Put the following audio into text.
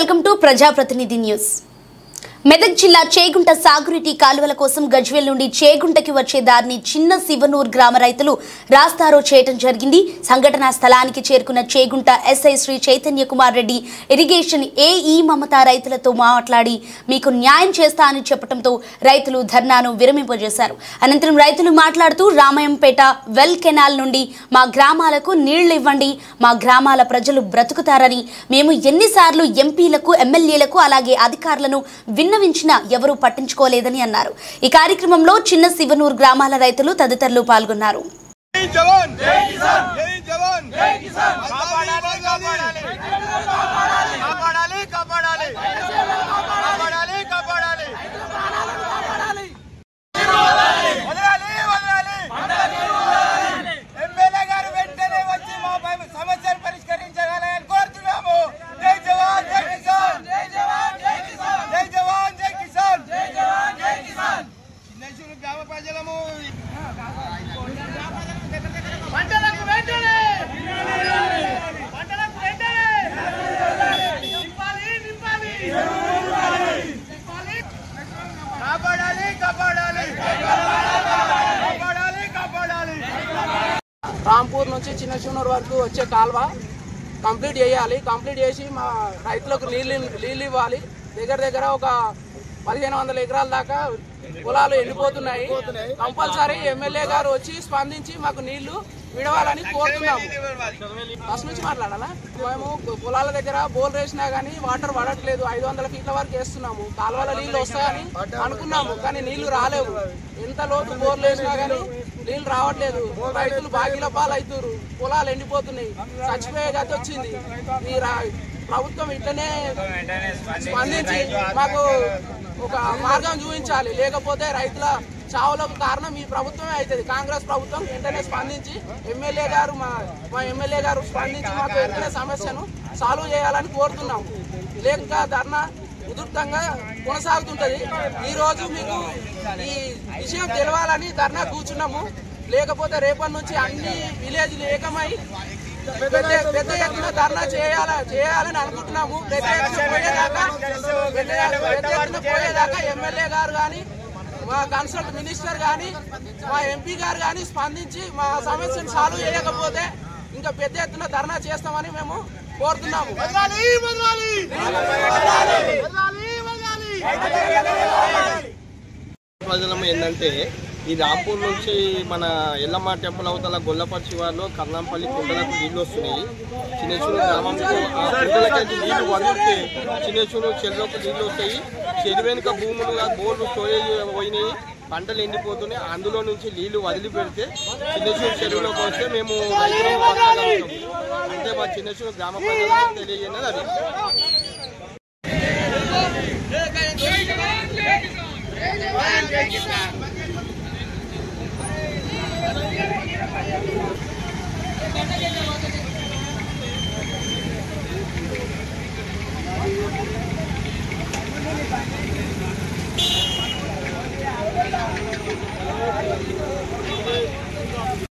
Welcome to ప్రజాప్రతినిధి news. Medak జిల్లా చేగుంట సాగునీటి కాలువల కోసం గజ్వేల్ నుండి చేగుంటకి వచ్చే దారిని చిన్న శివనూర్ గ్రామ రైతులు రాస్తారో చేయటం జరిగింది. సంఘటనా స్థలానికి చేరుకున్న Chegunta SI Sri Chaitanya Kumar Reddy irrigation AE Mamata రైతులతో మాట్లాడి మీకు న్యాయం చేస్తా అని చెప్పడంతో రైతులు ధర్నాను విరమింపజేశారు. అనంతరం రైతులు మాట్లాడుతూ రామయంపేట వెల్ కెనాల్ నుండి మా గ్రామాలకు నీళ్లు ఇవ్వండి, మా గ్రామాల ప్రజలు బ్రతుకుతారని మేము ఎన్నిసార్లు ఎంపీలకు ఎమ్మెల్యేలకు అలాగే అధికారులను విన్నవించినా ఎవరూ పట్టించుకోలేదని అన్నారు. ఈ కార్యక్రమంలో చిన్న శివనూర్ గ్రామాల రైతులు తదితరులు పాల్గొన్నారు. రాంపూర్ నుంచి చిన్న శివనూర్ వరకు వచ్చే కాల్వ కంప్లీట్ చేయాలి. కంప్లీట్ చేసి మా రైతులకు నీళ్ళు ఇవ్వాలి. దగ్గర ఒక 1500 ఎకరాల దాకా పొలాలు ఎండిపోతున్నాయి. కంపల్సరీ ఎమ్మెల్యే గారు వచ్చి స్పందించి మాకు నీళ్లు విడవాలని కోరుతున్నాము. ఫస్ట్ నుంచి మాట్లాడాలా? మేము పొలాల దగ్గర బోర్ వేసినా కానీ వాటర్ పడట్లేదు. 500 ఫీట్ల వరకు వేస్తున్నాము. కాలువల నీళ్లు వస్తాయని అనుకున్నాము కానీ నీళ్లు రాలేవు. ఎంత లోతు బోర్లు వేసినా కానీ నీళ్లు రావట్లేదు. రైతులు బాగిల పాలు అవుతారు. పొలాలు ఎండిపోతున్నాయి. చచ్చిపోయే గతి వచ్చింది. ఈ ప్రభుత్వం ఇట్లనే స్పందించి మాకు ఒక మార్గం చూపించాలి. లేకపోతే రైతుల చావులకు కారణం ఈ ప్రభుత్వమే అవుతుంది. కాంగ్రెస్ ప్రభుత్వం వెంటనే స్పందించి మా ఎమ్మెల్యే గారు స్పందించి మాకు వెంటనే సమస్యను సాల్వ్ చేయాలని కోరుతున్నాము. లేక ధర్నా ఉధృతంగా కొనసాగుతుంటది. ఈరోజు మీకు ఈ విషయం తెలవాలని ధర్నా కూర్చున్నాము. లేకపోతే రేపటి నుంచి అన్ని విలేజ్లు ఏకమై పెద్ద ఎత్తున ధర్నా చేయాలని అనుకుంటున్నాము. పెద్ద ఎత్తున పోయేదాకా ఎమ్మెల్యే గారు కానీ మా కన్సల్ట్ మినిస్టర్ కానీ మా ఎంపీ గారు కానీ స్పందించి మా సమస్యను సాల్వ్ చేయకపోతే ఇంకా పెద్ద ఎత్తున ధర్నా చేస్తామని మేము కోరుతున్నాము. ప్రజలము ఏంటంటే ఈ రాంపూర్ నుంచి మన ఎల్లమ్మ టెంపుల్ అవతల గొల్లపర్తి శివార్లో కర్ణంపల్లి కుంటలకు నీళ్ళు వస్తున్నాయి. చిన్నచూరు గ్రామంలో ఆ కుంటలకి నీళ్లు వదిలితే చిన్నచూరు చెరువులకు నీళ్ళు వస్తాయి. చెరువు వెనుక భూములు బోర్లు స్టోరేజ్ పోయినాయి. పంటలు ఎండిపోతున్నాయి. అందులో నుంచి నీళ్లు వదిలిపెడితే చిన్నచూరు చెరువులోకి వస్తే మేము రైతులు అంటే మా చిన్నచూరు గ్రామ ప్రజలకు తెలియజేయనది అది.